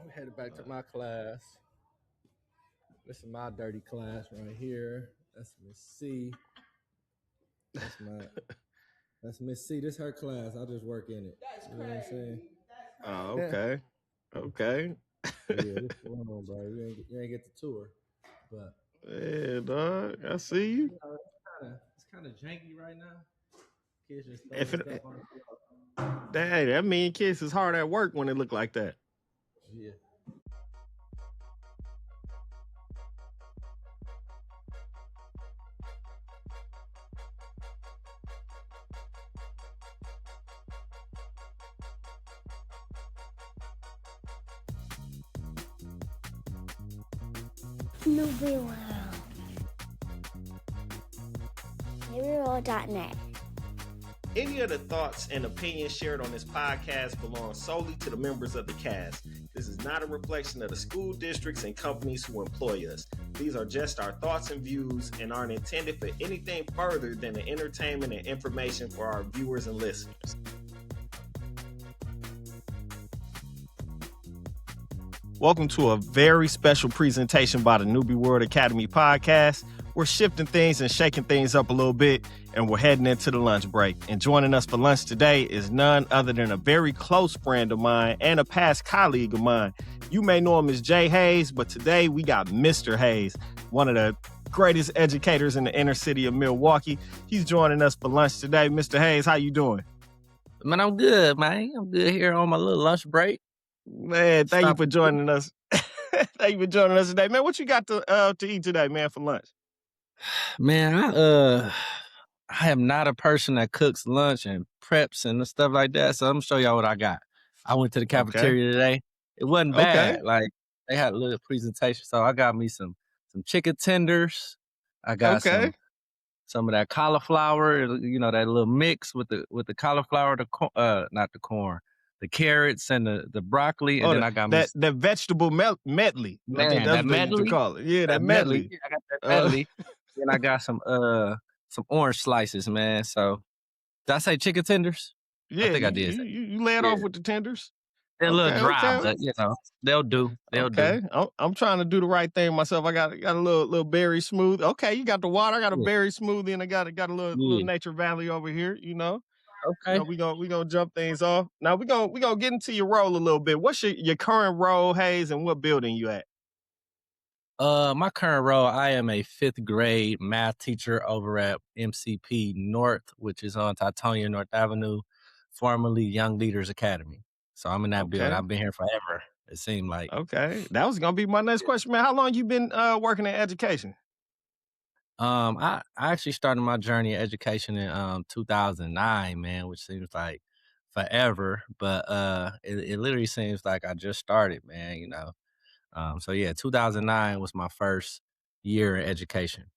I'm headed back to my class. This is my dirty class right here. That's Miss C. That's Miss C. This is her class. I just work in it. That's you know what I'm saying? Oh, okay. Okay. Yeah, what's going on, bro? You ain't get the tour. But yeah, dog. I see you. It's kind of janky right now. Kids just If throwing it, stuff on the floor. that mean kids is hard at work when it look like that. Yeah. N.U.B.Y World. NewBeWorld.net. Any of the thoughts and opinions shared on this podcast belong solely to the members of the cast. This is not a reflection of the school districts and companies who employ us. These are just our thoughts and views and aren't intended for anything further than the entertainment and information for our viewers and listeners. Welcome to a very special presentation by the N.U.B.Y World Academy podcast. We're shifting things and shaking things up a little bit, and we're heading into the lunch break. And joining us for lunch today is none other than a very close friend of mine and a past colleague of mine. You may know him as Jay Hayes, but today we got Mr. Hayes, one of the greatest educators in the inner city of Milwaukee. He's joining us for lunch today. Mr. Hayes, how you doing? Man, I'm good, man. I'm good here on my little lunch break. Man, thank you for joining us. Thank you for joining us today. Man, what you got to eat today, man, for lunch? Man, I am not a person that cooks lunch and preps and stuff like that. So I'm gonna show y'all what I got. I went to the cafeteria today. It wasn't bad. Like they had a little presentation. So I got me some chicken tenders. I got some of that cauliflower, you know, that little mix with the cauliflower, not the corn, the carrots and the broccoli, and then I got the vegetable medley. Man, I think that's that what medley. you call it. Yeah, that medley. Yeah, I got that medley. Then I got some orange slices, man. So did I say chicken tenders? Yeah, I think I did. You lay it off with the tenders. They're a little dry, but you know they'll do. They'll do. I'm trying to do the right thing myself. I got a little berry smoothie. Okay, you got the water. I got a berry smoothie, and I got a little Nature Valley over here. You know. Okay. We gonna jump things off. Now we gonna get into your role a little bit. What's your current role, Hayes, and what building you at? My current role, I am a 5th grade math teacher over at MCP North, which is on Titonia North Avenue, formerly Young Leaders Academy. So I'm in that building. I've been here forever. It seemed like. Okay, that was gonna be my next question, man. How long you been working in education? I actually started my journey in education in 2009, man, which seems like forever, but it literally seems like I just started, man. You know. So yeah, 2009 was my first year in education.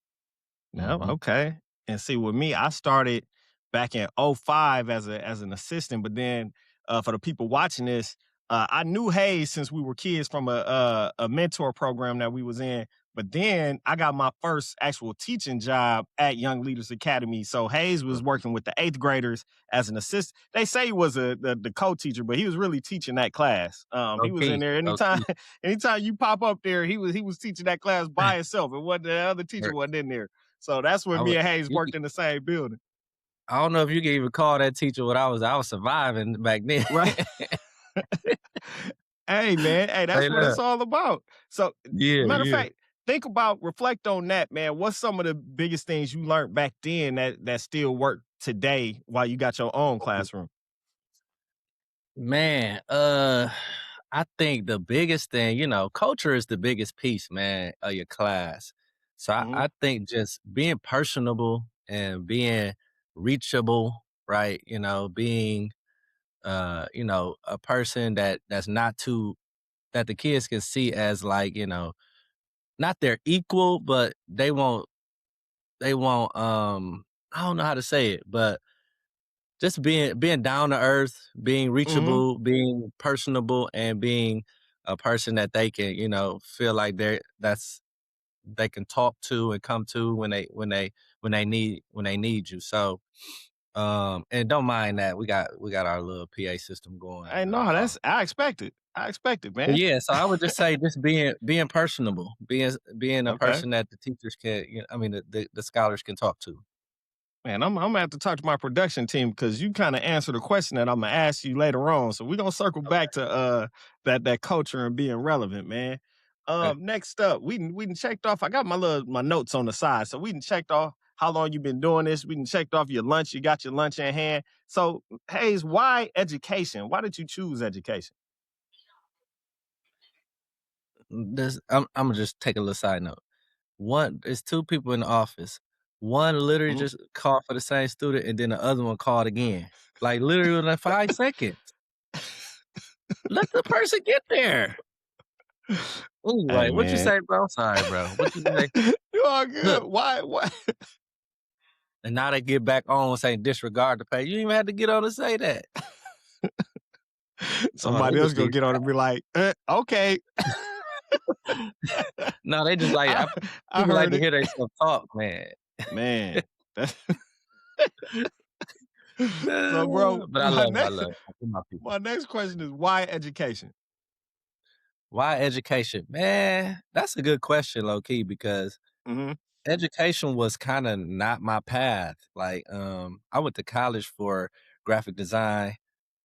No, okay. And see, with me, I started back in 2005 as an assistant, but then for the people watching this, I knew Hayes since we were kids from a mentor program that we was in. But then I got my first actual teaching job at Young Leaders Academy. So Hayes was working with the 8th graders as an assistant. They say he was the co-teacher, but he was really teaching that class. He was in there anytime you pop up there, he was teaching that class by himself. It wasn't the other teacher wasn't in there. So that's when me and Hayes worked in the same building. I don't know if you can even call that teacher what I was surviving back then. Right. Hey, man. Hey, that's what it's all about. So, matter of fact, reflect on that, man. What's some of the biggest things you learned back then that still work today while you got your own classroom? Man, I think the biggest thing, you know, culture is the biggest piece, man, of your class. So I think just being personable and being reachable, right? You know, being you know, a person that's not too that the kids can see as like, you know, not their equal, but they won't I don't know how to say it, but just being down to earth, being reachable, being personable, and being a person that they can, you know, feel like they can talk to and come to when they need you. So And don't mind that we got our little PA system going. Hey, no, So. I expect it. I expect it, But man. yeah, so I would just say just being personable, being a Okay. person that the teachers can, I mean, the scholars can talk to. Man, I'm gonna have to talk to my production team because you kind of answered a question that I'm gonna ask you later on. So we're gonna circle back to that culture and being relevant, man. Okay. Next up, we done checked off. I got my notes on the side, so we done checked off how long you been doing this. We done checked off your lunch. You got your lunch in hand. So Hayes, why education? Why did you choose education? I'm gonna just take a little side note. It's two people in the office. One literally Mhm. just called for the same student, and then the other one called again. Like literally within 5 seconds. Let the person get there. Hey, Anyway, what you man, say, bro? Sorry, bro. What you say? you all good. Look, Why? and now they get back on saying disregard the pay. You didn't even have to get on to say that. Oh, they Somebody else just gonna be get on and be like, okay. no, they just like I, I people like heard to it. hear themselves talk, man. Man. That's so, bro, But I love my people. my next question is why education? Why education? Man, that's a good question, low key, because Hmm. education was kind of not my path. Like, I went to college for graphic design.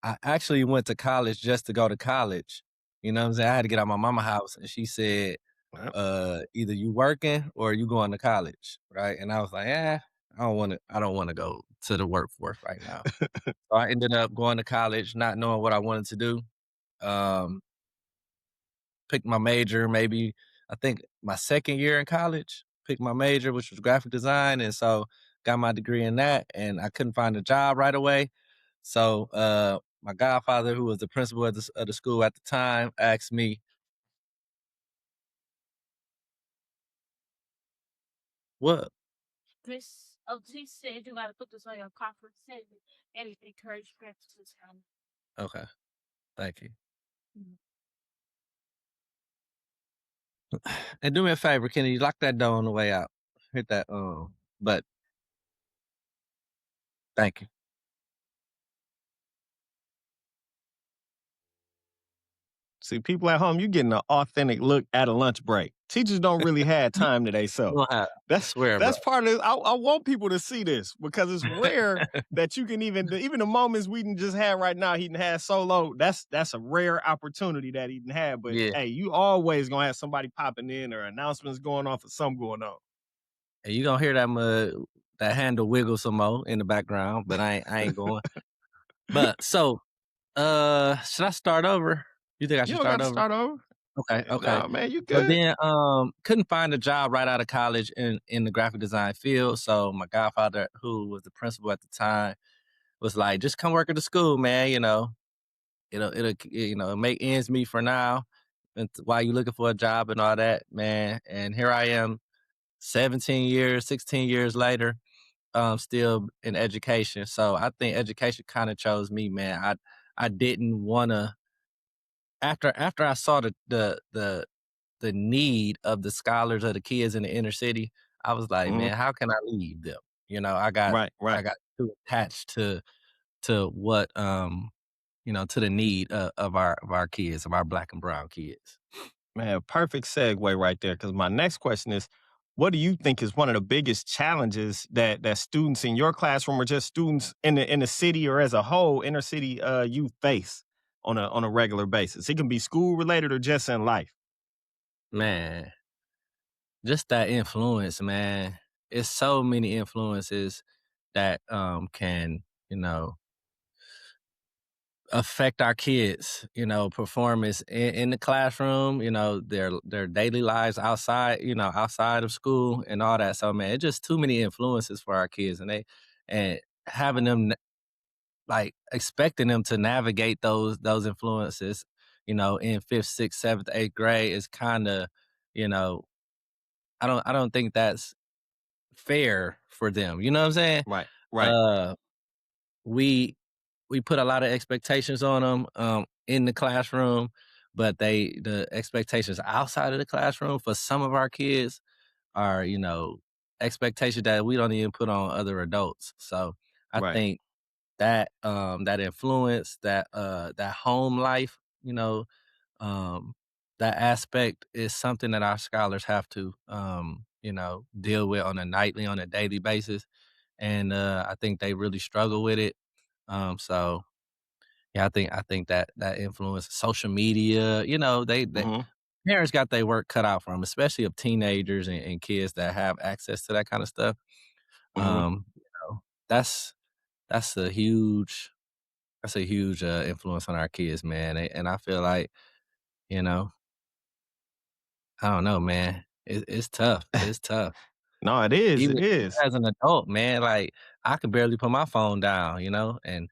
I actually went to college just to go to college. You know what I'm saying? I had to get out of my mama house, and she said, Well, either you working or you going to college, right? And I was like, I don't want to go to the workforce right now. So I ended up going to college, not knowing what I wanted to do. Um, Picked my major, maybe I think my second year in college. Picked my major, which was graphic design, and so got my degree in that. And I couldn't find a job right away, so my godfather, who was the principal of the school at the time, asked me, "What?" Okay, thank you. And do me a favor, can you lock that door on the way out? Hit that but thank you. see, people at home, you getting an authentic look at a lunch break. Teachers don't really have time to You themselves. don't have I swear, bro. That's part of it. I want people to see this because it's rare that you can even the moments we done just had right now, he done had solo. That's a rare opportunity that he done had. But Yeah, hey, you always gonna have somebody popping in or announcements going off or something going on. and you gonna hear that handle wiggle some more in the background, but I ain't going. But so, should I start over? You think I You should don't got start to over? start over. Okay. Nah, man, you So good. then, couldn't find a job right out of college in the graphic design field. So my godfather, who was the principal at the time, was like, "Just come work at the school, man. It'll make ends meet for now, and while you looking for a job and all that, man." And here I am, 17 years, 16 years later, still in education. So I think education kind of chose me, man. I didn't want to after I saw the need of the scholars of the kids in the inner city. I was like, Hmm. man, how can I leave them? I got Right, right. too attached to what to the need of our kids, of our black and brown kids. Man, perfect segue right there. Because my next question is, what do you think is one of the biggest challenges that students in your classroom or just students in the city or as a whole inner city youth face on a regular basis? It can be school related or just in life. Man, just that influence, man. It's so many influences that can, you know, affect our kids, performance in the classroom, their daily lives outside, outside of school and all that. So man, it's just too many influences for our kids, and having them like expecting them to navigate those influences, in fifth, sixth, seventh, eighth grade is kind of, you know, I don't think that's fair for them. You know what I'm saying? Right, right. Uh, we we put a lot of expectations on them in the classroom, but the expectations outside of the classroom for some of our kids are, expectations that we don't even put on other adults. So I Right. think that that influence, that home life, um, that aspect is something that our scholars have to deal with on a nightly, on a daily basis. And I think they really struggle with it. So yeah, I think that influence, social media, they Mhm. parents got their work cut out for them, especially of teenagers and kids that have access to that kind of stuff. Mhm. You know, that's that's a huge influence on our kids, man. And I feel like, you know, I don't know, man. It's tough. It's tough. No, it is. Even It is. as an adult, man, like I could barely put my phone down, and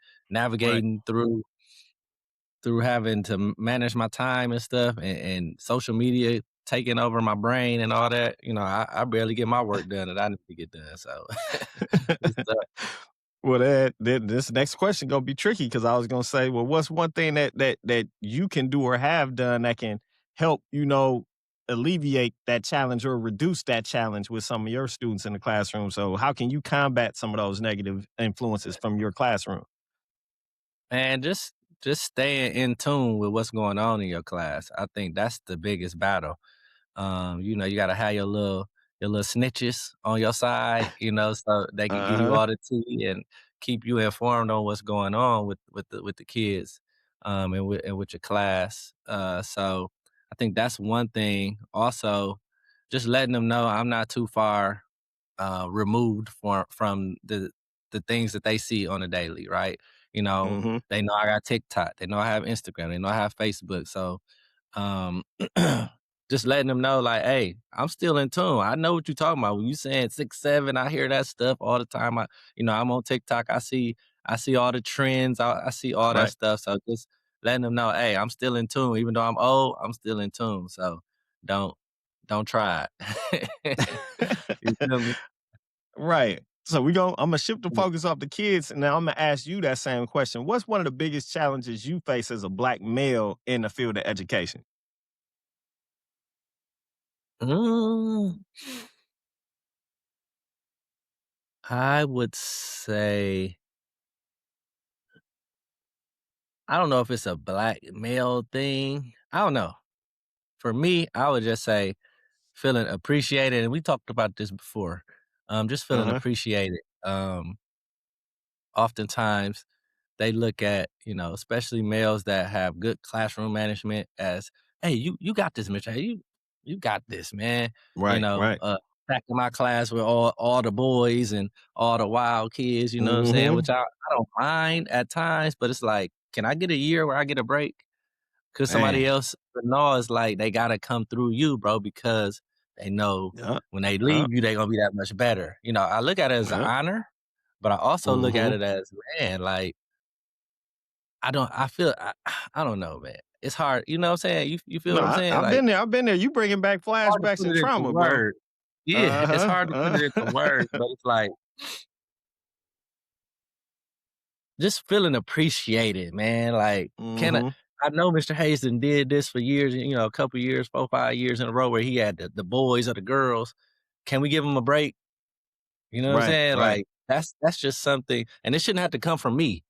Right. navigating through having to manage my time and stuff, and social media taking over my brain and all that. I barely get my work done that I need to get done. So it's tough. Well, that this next question gonna be tricky because I was gonna say, well, what's one thing that you can do or have done that can help, alleviate that challenge or reduce that challenge with some of your students in the classroom? So, how can you combat some of those negative influences from your classroom? And just staying in tune with what's going on in your class. I think that's the biggest battle. You gotta have your little snitches on your side, so they can Uh give you huh. all the tea and keep you informed on what's going on with the kids, and with your class. So I think that's one thing. Also, just letting them know I'm not too far removed from the things that they see on a daily, right? Mm-hmm. They know I got TikTok, they know I have Instagram, they know I have Facebook. So um just letting them know, like, hey, I'm still in tune. I know what you're talking about. When you saying 6, 7, I hear that stuff all the time. I'm on TikTok. I see all the trends. I see all that Right. stuff. So just letting them know, hey, I'm still in tune. Even though I'm old, I'm still in tune. So don't don't try it. You feel me? Right. So I'm gonna shift the focus off the kids, and now I'm gonna ask you that same question. What's one of the biggest challenges you face as a black male in the field of education? Mm, I would say, I don't know if it's a black male thing. I don't know. For me, I would just say feeling appreciated, and we talked about this before. Just Uh feeling huh. appreciated. Oftentimes they look at, especially males that have good classroom management as, "Hey, you got this, Mitch. Hey, you got this, man." You Right. know, Right. uh, Back in my class with all the boys and all the wild kids, you know what I'm saying? Which Mm-hmm. I don't mind at times, but it's like, can I get a year where I get a break? Cause somebody Man. else knows like they gotta come through you, bro, because they know Yup. when they Yup. leave you, they gonna be that much better. I look at it as an Yup. honor, but I also look at Mm-hmm. it as, man, like I feel I don't know, man. It's hard. You know what I'm saying? You feel No, what I'm saying? I've Like, been there. I've been there. You bringing back hard to flashbacks put and it into trauma, bro. words. Yeah, Uh it's huh. hard to put it into words, but it's like just feeling appreciated, man. Like, can mm-hmm. I know Mr. Hazen did this for years, a couple years, 4, 5 years in a row where he had the boys or the girls. Can we give him a break? You know what I'm Right. saying? Right. Like, that's just something, and it shouldn't have to come from me.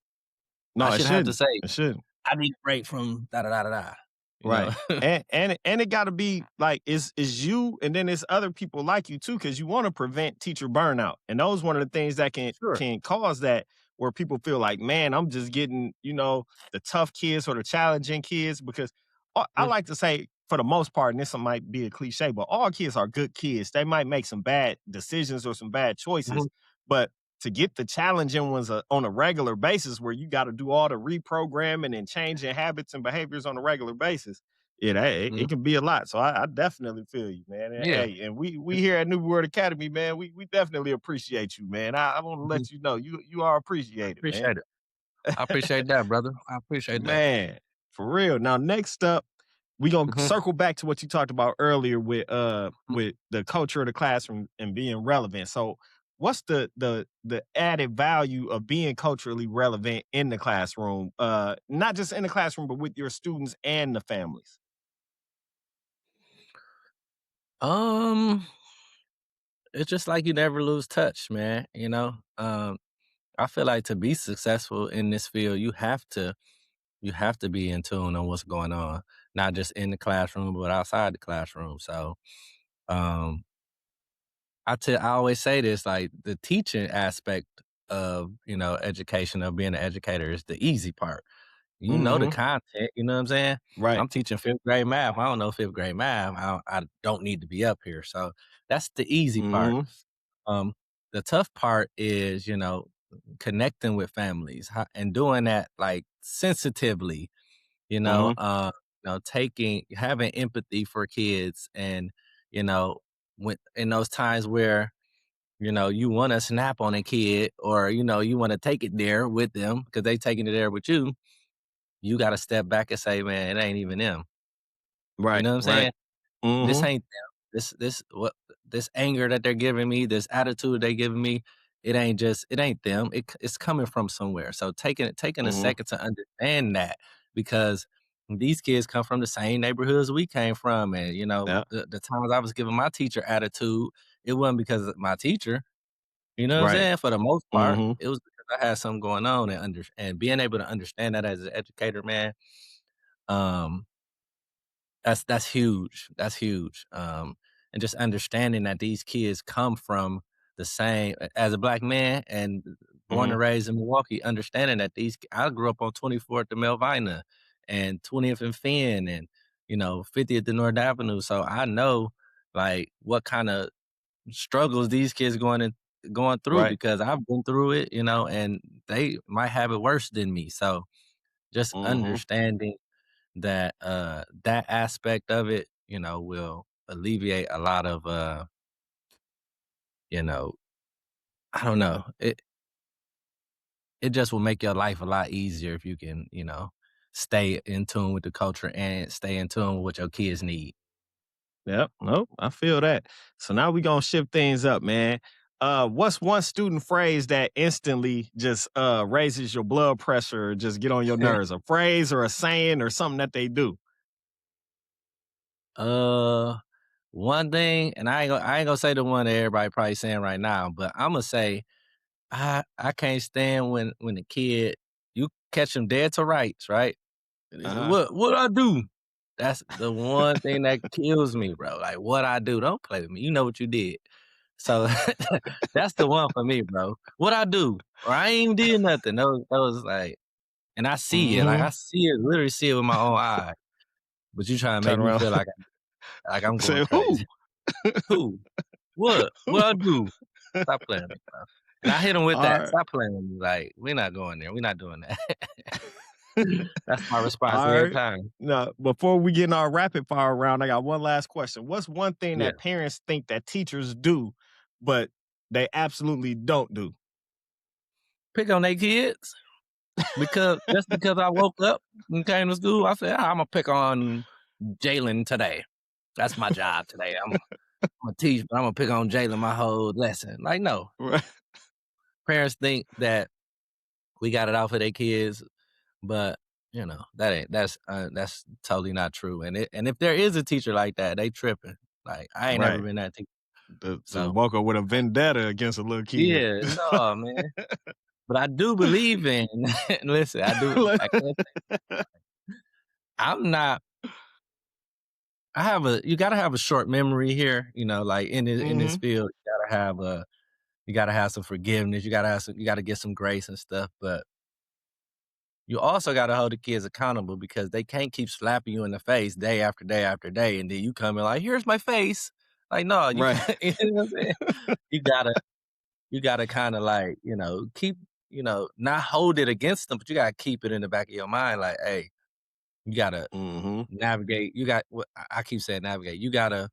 I No, it shouldn't have to shouldn't. say, It shouldn't. "I need a break from da da da da da." You Right. know? And it gotta be like it's you and then it's other people like you too, because you want to prevent teacher burnout. And those one of the things that can Sure. can cause that where people feel like, man, I'm just getting, the tough kids or the challenging kids because I Mhm, like to say for the most part, and this might be a cliche, but all kids are good kids. They might make some bad decisions or some bad choices, mhm, but to get the challenging ones on a regular basis where you got to do all the reprogramming and changing habits and behaviors on a regular basis, yeah, it mhm. can be a lot. So I definitely feel you, man. And, Yeah. hey, and we here at New Word Academy, man, we definitely appreciate you, man. I want to Mhm. let you know you are I appreciated, man. appreciate it. I appreciate that, brother. I appreciate that. Man, for real. Now, next up, we gonna Mhm, circle back to what you talked about earlier with mhm. with the culture of the classroom and being relevant. So what's the added value of being culturally relevant in the classroom? Not just in the classroom, but with your students and the families. Um, it's just like you never lose touch, man, I feel like to be successful in this field, you have to be in tune on what's going on, not just in the classroom, but outside the classroom. So, um, I always say this, like the teaching aspect of, education, of being an educator is the easy part. You know the Mm-hmm. content, you know what I'm saying? Right. I'm teaching 5th grade math. I don't know 5th grade math. I don't need to be up here. So that's the easy part. Mm-hmm. Um, the tough part is, connecting with families and doing that like sensitively, Mm-hmm. having empathy for kids and, you know, when in those times where, you want to snap on a kid or, you want to take it there with them because they taking it there with you. You got to step back and say, man, it ain't even them. You Right. know what I'm Right. saying? This Mm-hmm. ain't them. This anger that they're giving me, this attitude they giving me, it ain't them. It's coming from somewhere. So taking a Mm-hmm. second to understand that because these kids come from the same neighborhoods we came from. And, Yeah. the times I was giving my teacher attitude, it wasn't because of my teacher. You know what I'm Right. saying? For the most part, Mm-hmm. it was because I had something going on and being able to understand that as an educator, man, um, that's huge. That's huge. And just understanding that these kids come from the same as a black man and born Mm-hmm. and raised in Milwaukee, understanding that I grew up on 24th and Melvina and 20th and Finn and 50th and North Avenue. So I know like what kind of struggles these kids going through Right. because I've been through it, and they might have it worse than me. So just Mm-hmm. understanding that that aspect of it, will alleviate a lot of you know, I don't know. It just will make your life a lot easier if you can, stay in tune with the culture and stay in tune with what your kids need. Yep. Nope. I feel that. So now we gonna shift things up, man. What's one student phrase that instantly just raises your blood pressure or just get on your nerves? A phrase or a saying or something that they do? uh One thing, and I ain't gonna say the one that everybody probably saying right now, but I'm gonna say I can't stand when the kid you catch them dead to rights, right? And they say, Uh-huh. what I do? That's the one thing that kills me, bro. Like what I do, don't play with me. You know what you did. So that's the one for me, bro. What I do, or I ain't even did nothing. Those like, and I see it, like Mm-hmm. I see it, literally see it with my own eye. But you trying to make Turn me around. feel like I'm going Say who? crazy. Who? What? What I do? Stop playing with me, bro. And I hit him with All that. right. Stop playing with me. Like, we're not going there. We're not doing that. That's my response All every right. time. Now, before we get in our rapid fire round, I got one last question. What's one thing Yeah. that parents think that teachers do, but they absolutely don't do? Pick on their kids. Because I woke up and came to school, I said, I'm gonna pick on Jalen today. That's my job today. I'm gonna teach, but I'm gonna pick on Jalen my whole lesson. Like, no. Right. Parents think that we got it out for their kids, but that's totally not true. And if there is a teacher like that, they tripping. Like I ain't never Right. been that teacher. Just So woke up with a vendetta against a little kid. yeah, no, man. But I do believe in listen, I can't I'm not you gotta have a short memory here, like in this Hmm. field, you gotta have some forgiveness, you gotta get some grace and stuff, but you also gotta hold the kids accountable because they can't keep slapping you in the face day after day after day, and then you come in like, "Here's my face." Like, no, you Right. can't, you know what I'm saying? You gotta you gotta kinda like, keep, not hold it against them, but you gotta keep it in the back of your mind like, "Hey, you gotta Hmm. navigate." You got what I keep saying navigate. You gotta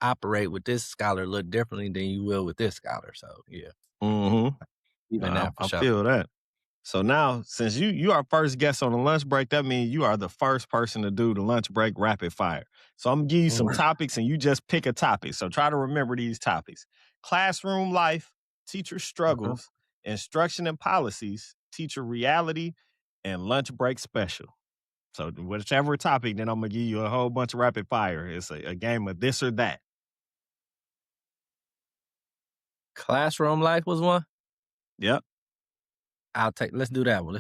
operate with this scholar a little differently than you will with this scholar. So yeah, Hmm. even I, that for I sure. feel that. So now, since you are first guest on the lunch break, that means you are the first person to do the lunch break rapid fire. So I'm gonna give you some topics, and you just pick a topic. So try to remember these topics: classroom life, teacher Uh-huh. struggles, instruction and policies, teacher reality, and lunch break special. So whichever topic, then I'm gonna give you a whole bunch of rapid fire. It's a game of this or that. Classroom life was one? Yep. Let's do that one.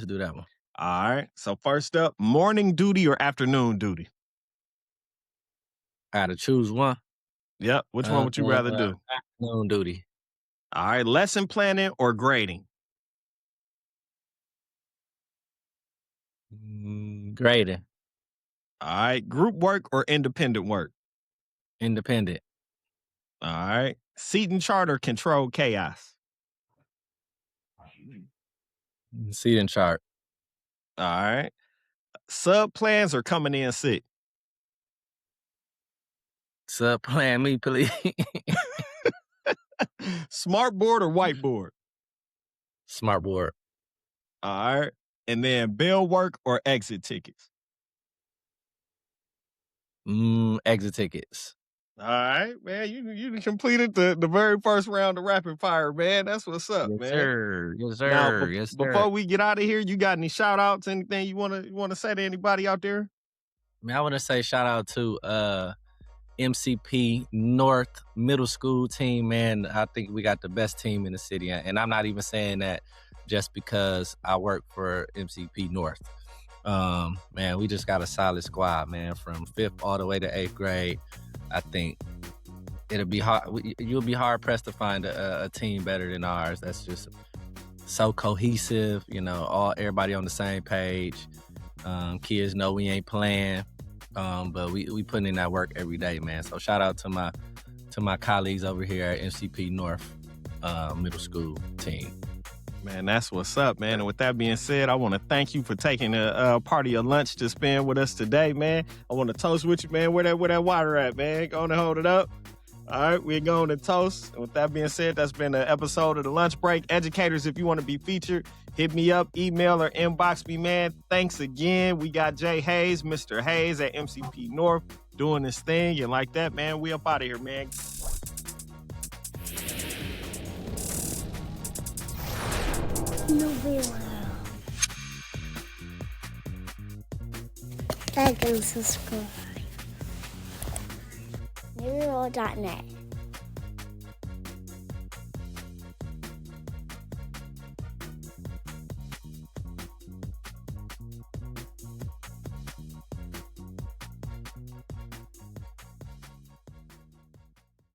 All right. So first up, morning duty or afternoon duty? I gotta choose one. Yep. Which one would you rather do? Afternoon duty. All right. Lesson planning or grading? Grading. All right. Group work or independent work? Independent. All right. Seating chart or controlled chaos? Seating chart. All right. Sub plans or coming in sick? Sub plan me, please. Smartboard or whiteboard? Smartboard. All right. And then bell work or exit tickets? Exit tickets. All right, man. You completed the very first round of rapid fire, man. That's what's up, Yes, man. sir. Yes, sir. Now, Yes, sir. before we get out of here, you got any shout outs, anything you wanna say to anybody out there? Man, I want to say shout out to MCP North middle school team, man. I think we got the best team in the city. And I'm not even saying that just because I work for MCP North. Man, we just got a solid squad, man, from 5th all the way to 8th grade. I think it'll be hard. You'll be hard pressed to find a team better than ours. That's just so cohesive, everybody on the same page. Kids know we ain't playing. But we putting in that work every day, man. So shout out to my colleagues over here at MCP North middle school team. Man, that's what's up, man. And with that being said, I want to thank you for taking a part of your lunch to spend with us today, man. I want to toast with you, man. Where that water at, man? Go on and hold it up. All right, we're going to toast. And with that being said, that's been an episode of The Lunch Break. Educators, if you want to be featured, hit me up, email or inbox me, man. Thanks again. We got Jay Hayes, Mr. Hayes at MCP North doing this thing. And like that, man, we up out of here, man. N.U.B.Y. Like and subscribe. N.U.B.Y.net